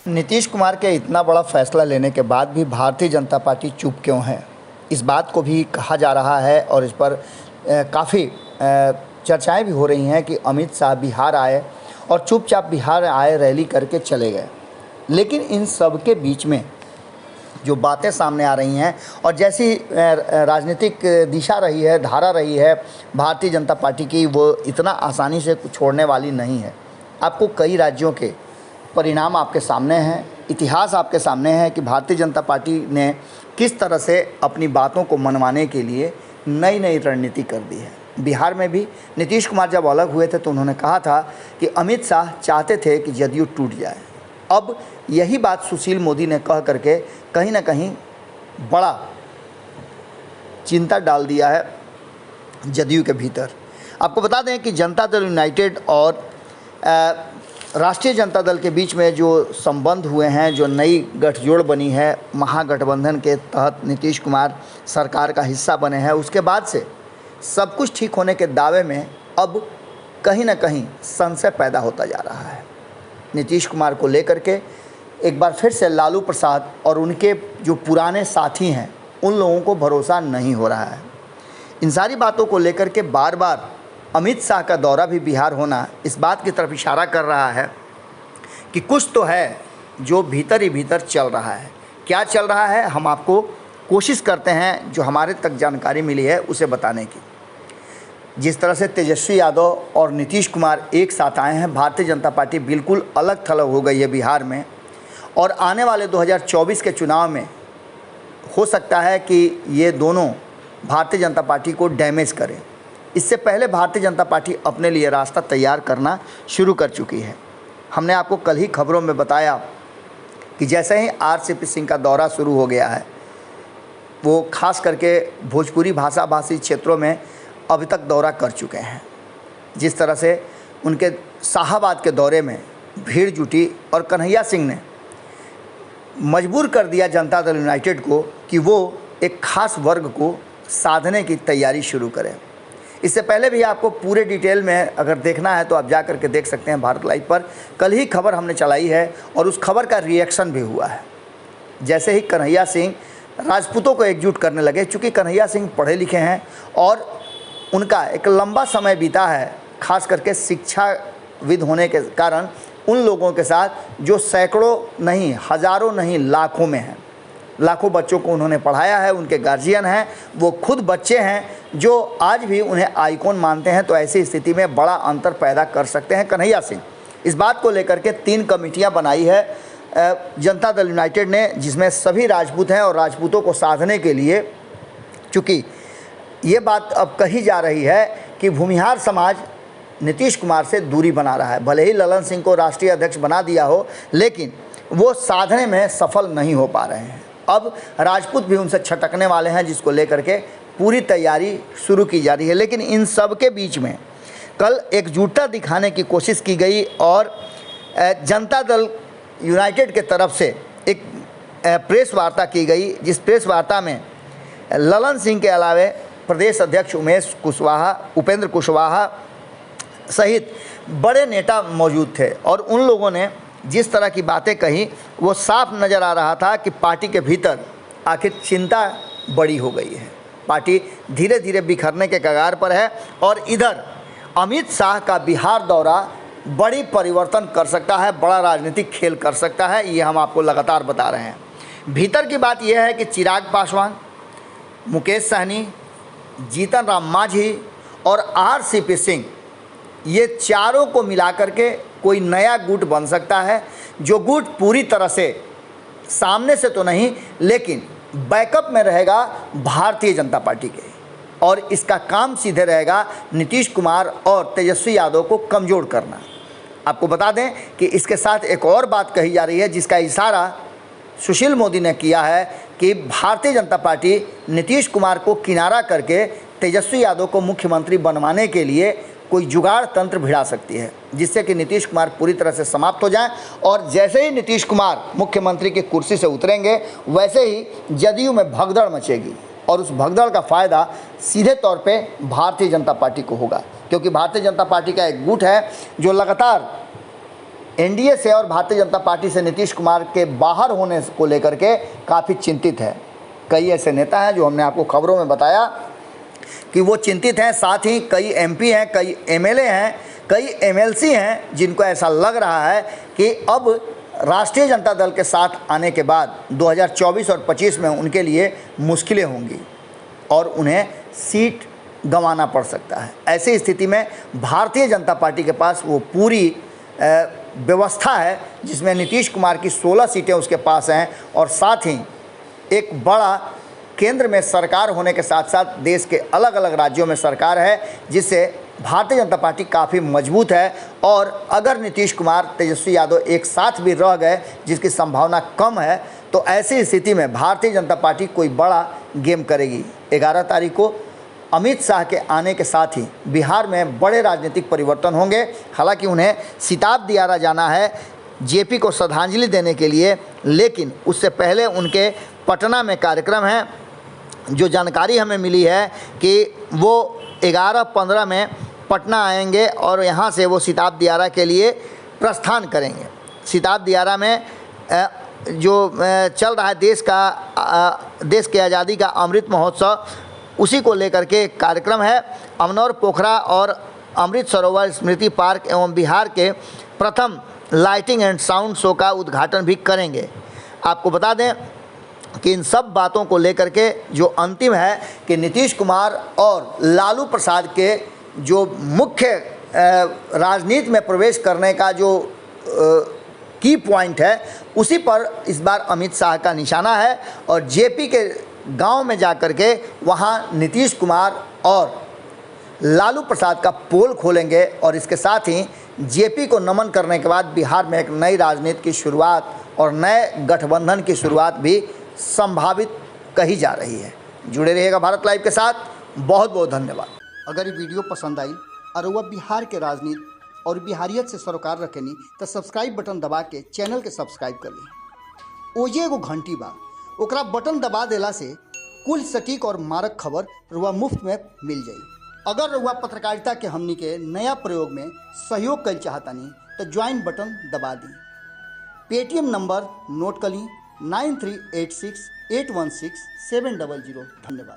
नीतीश कुमार के इतना बड़ा फैसला लेने के बाद भी भारतीय जनता पार्टी चुप क्यों है, इस बात को भी कहा जा रहा है और इस पर काफ़ी चर्चाएं भी हो रही हैं कि अमित शाह बिहार आए और चुपचाप बिहार आए, रैली करके चले गए। लेकिन इन सब के बीच में जो बातें सामने आ रही हैं और जैसी राजनीतिक दिशा रही है, धारा रही है भारतीय जनता पार्टी की, वो इतना आसानी से छोड़ने वाली नहीं है। आपको कई राज्यों के परिणाम आपके सामने हैं, इतिहास आपके सामने है कि भारतीय जनता पार्टी ने किस तरह से अपनी बातों को मनवाने के लिए नई नई रणनीति कर दी है। बिहार में भी नीतीश कुमार जब अलग हुए थे तो उन्होंने कहा था कि अमित शाह चाहते थे कि जदयू टूट जाए। अब यही बात सुशील मोदी ने कह करके कहीं ना कहीं बड़ा चिंता डाल दिया है जदयू के भीतर। आपको बता दें कि जनता दल यूनाइटेड और राष्ट्रीय जनता दल के बीच में जो संबंध हुए हैं, जो नई गठजोड़ बनी है महागठबंधन के तहत नीतीश कुमार सरकार का हिस्सा बने हैं, उसके बाद से सब कुछ ठीक होने के दावे में अब कहीं ना कहीं संशय पैदा होता जा रहा है। नीतीश कुमार को लेकर के एक बार फिर से लालू प्रसाद और उनके जो पुराने साथी हैं उन लोगों को भरोसा नहीं हो रहा है। इन सारी बातों को लेकर के बार बार अमित शाह का दौरा भी बिहार होना इस बात की तरफ इशारा कर रहा है कि कुछ तो है जो भीतर ही भीतर चल रहा है। क्या चल रहा है, हम आपको कोशिश करते हैं जो हमारे तक जानकारी मिली है उसे बताने की। जिस तरह से तेजस्वी यादव और नीतीश कुमार एक साथ आए हैं, भारतीय जनता पार्टी बिल्कुल अलग थलग हो गई है बिहार में और आने वाले 2024 के चुनाव में हो सकता है कि ये दोनों भारतीय जनता पार्टी को डैमेज करें। इससे पहले भारतीय जनता पार्टी अपने लिए रास्ता तैयार करना शुरू कर चुकी है। हमने आपको कल ही खबरों में बताया कि जैसे ही आरसीपी सिंह का दौरा शुरू हो गया है, वो खास करके भोजपुरी भाषा भाषी क्षेत्रों में अभी तक दौरा कर चुके हैं। जिस तरह से उनके शाहाबाद के दौरे में भीड़ जुटी और कन्हैया सिंह ने मजबूर कर दिया जनता दल यूनाइटेड को कि वो एक खास वर्ग को साधने की तैयारी शुरू करें। इससे पहले भी आपको पूरे डिटेल में अगर देखना है तो आप जा कर के देख सकते हैं भारत लाइव पर। कल ही खबर हमने चलाई है और उस खबर का रिएक्शन भी हुआ है। जैसे ही कन्हैया सिंह राजपूतों को एकजुट करने लगे, चूँकि कन्हैया सिंह पढ़े लिखे हैं और उनका एक लंबा समय बीता है, खास करके शिक्षाविद होने के कारण उन लोगों के साथ जो सैकड़ों नहीं, हज़ारों नहीं, लाखों में हैं। लाखों बच्चों को उन्होंने पढ़ाया है, उनके गार्जियन हैं, वो खुद बच्चे हैं जो आज भी उन्हें आइकॉन मानते हैं। तो ऐसी स्थिति में बड़ा अंतर पैदा कर सकते हैं कन्हैया सिंह। इस बात को लेकर के 3 कमेटियां बनाई है जनता दल यूनाइटेड ने, जिसमें सभी राजपूत हैं और राजपूतों को साधने के लिए, चूँकि ये बात अब कही जा रही है कि भूमिहार समाज नीतीश कुमार से दूरी बना रहा है। भले ही ललन सिंह को राष्ट्रीय अध्यक्ष बना दिया हो, लेकिन वो साधने में सफल नहीं हो पा रहे हैं। अब राजपूत भी उनसे छटकने वाले हैं, जिसको लेकर के पूरी तैयारी शुरू की जा रही है। लेकिन इन सब के बीच में कल एकजुटता दिखाने की कोशिश की गई और जनता दल यूनाइटेड के तरफ से एक प्रेस वार्ता की गई, जिस प्रेस वार्ता में ललन सिंह के अलावे प्रदेश अध्यक्ष उमेश कुशवाहा, उपेंद्र कुशवाहा सहित बड़े नेता मौजूद थे। और उन लोगों ने जिस तरह की बातें कही, वो साफ नज़र आ रहा था कि पार्टी के भीतर आखिर चिंता बड़ी हो गई है। पार्टी धीरे धीरे बिखरने के कगार पर है और इधर अमित शाह का बिहार दौरा बड़ी परिवर्तन कर सकता है, बड़ा राजनीतिक खेल कर सकता है। ये हम आपको लगातार बता रहे हैं। भीतर की बात यह है कि चिराग पासवान, मुकेश सहनी, जीतन राम मांझी और आरसीपी सिंह, ये चारों को मिलाकर के कोई नया गुट बन सकता है, जो गुट पूरी तरह से सामने से तो नहीं लेकिन बैकअप में रहेगा भारतीय जनता पार्टी के, और इसका काम सीधे रहेगा नीतीश कुमार और तेजस्वी यादव को कमज़ोर करना। आपको बता दें कि इसके साथ एक और बात कही जा रही है, जिसका इशारा सुशील मोदी ने किया है कि भारतीय जनता पार्टी नीतीश कुमार को किनारा करके तेजस्वी यादव को मुख्यमंत्री बनवाने के लिए कोई जुगाड़ तंत्र भिड़ा सकती है, जिससे कि नीतीश कुमार पूरी तरह से समाप्त हो जाएं। और जैसे ही नीतीश कुमार मुख्यमंत्री की कुर्सी से उतरेंगे, वैसे ही जदयू में भगदड़ मचेगी और उस भगदड़ का फ़ायदा सीधे तौर पे भारतीय जनता पार्टी को होगा, क्योंकि भारतीय जनता पार्टी का एक गुट है जो लगातार एनडीए से और भारतीय जनता पार्टी से नीतीश कुमार के बाहर होने को लेकर के काफ़ी चिंतित है। कई ऐसे नेता हैं जो हमने आपको खबरों में बताया कि वो चिंतित हैं, साथ ही कई एमपी हैं, कई एमएलए हैं, कई एमएलसी हैं जिनको ऐसा लग रहा है कि अब राष्ट्रीय जनता दल के साथ आने के बाद 2024 और 25 में उनके लिए मुश्किलें होंगी और उन्हें सीट गंवाना पड़ सकता है। ऐसी स्थिति में भारतीय जनता पार्टी के पास वो पूरी व्यवस्था है जिसमें नीतीश कुमार की 16 सीटें उसके पास हैं और साथ ही एक बड़ा केंद्र में सरकार होने के साथ साथ देश के अलग अलग राज्यों में सरकार है, जिससे भारतीय जनता पार्टी काफ़ी मजबूत है। और अगर नीतीश कुमार, तेजस्वी यादव एक साथ भी रह गए, जिसकी संभावना कम है, तो ऐसी स्थिति में भारतीय जनता पार्टी कोई बड़ा गेम करेगी। 11 तारीख को अमित शाह के आने के साथ ही बिहार में बड़े राजनीतिक परिवर्तन होंगे। हालांकि उन्हें सिताब दियारा जाना है जेपी को श्रद्धांजलि देने के लिए, लेकिन उससे पहले उनके पटना में कार्यक्रम है। जो जानकारी हमें मिली है कि वो 11-15 में पटना आएंगे और यहाँ से वो सिताब दियारा के लिए प्रस्थान करेंगे। सिताब दियारा में जो चल रहा है देश के आज़ादी का अमृत महोत्सव, उसी को लेकर के कार्यक्रम है। अमनौर पोखरा और अमृत सरोवर स्मृति पार्क एवं बिहार के प्रथम लाइटिंग एंड साउंड शो का उद्घाटन भी करेंगे। आपको बता दें कि इन सब बातों को लेकर के जो अंतिम है कि नीतीश कुमार और लालू प्रसाद के जो मुख्य राजनीति में प्रवेश करने का जो की पॉइंट है, उसी पर इस बार अमित शाह का निशाना है और जेपी के गांव में जाकर के वहां नीतीश कुमार और लालू प्रसाद का पोल खोलेंगे और इसके साथ ही जेपी को नमन करने के बाद बिहार में एक नई राजनीति की शुरुआत और नए गठबंधन की शुरुआत भी संभावित कही जा रही है। जुड़े रहिएगा भारत लाइव के साथ। बहुत बहुत धन्यवाद। अगर ये वीडियो पसंद आई और वह बिहार के राजनीति और बिहारियत से सरोकार रखेनी तो सब्सक्राइब बटन दबा के चैनल के सब्सक्राइब कर ली। ओजे एगो घंटी बा, ओकरा बटन दबा देला से कुल सटीक और मारक खबर रुआ मुफ्त में मिल जाई। अगर रुआ पत्रकारिता के हमनी के नया प्रयोग में सहयोग कर चाहतानी तो ज्वाइन बटन दबा दी। पेटीएम नंबर नोट कर ली 9386816700। धन्यवाद।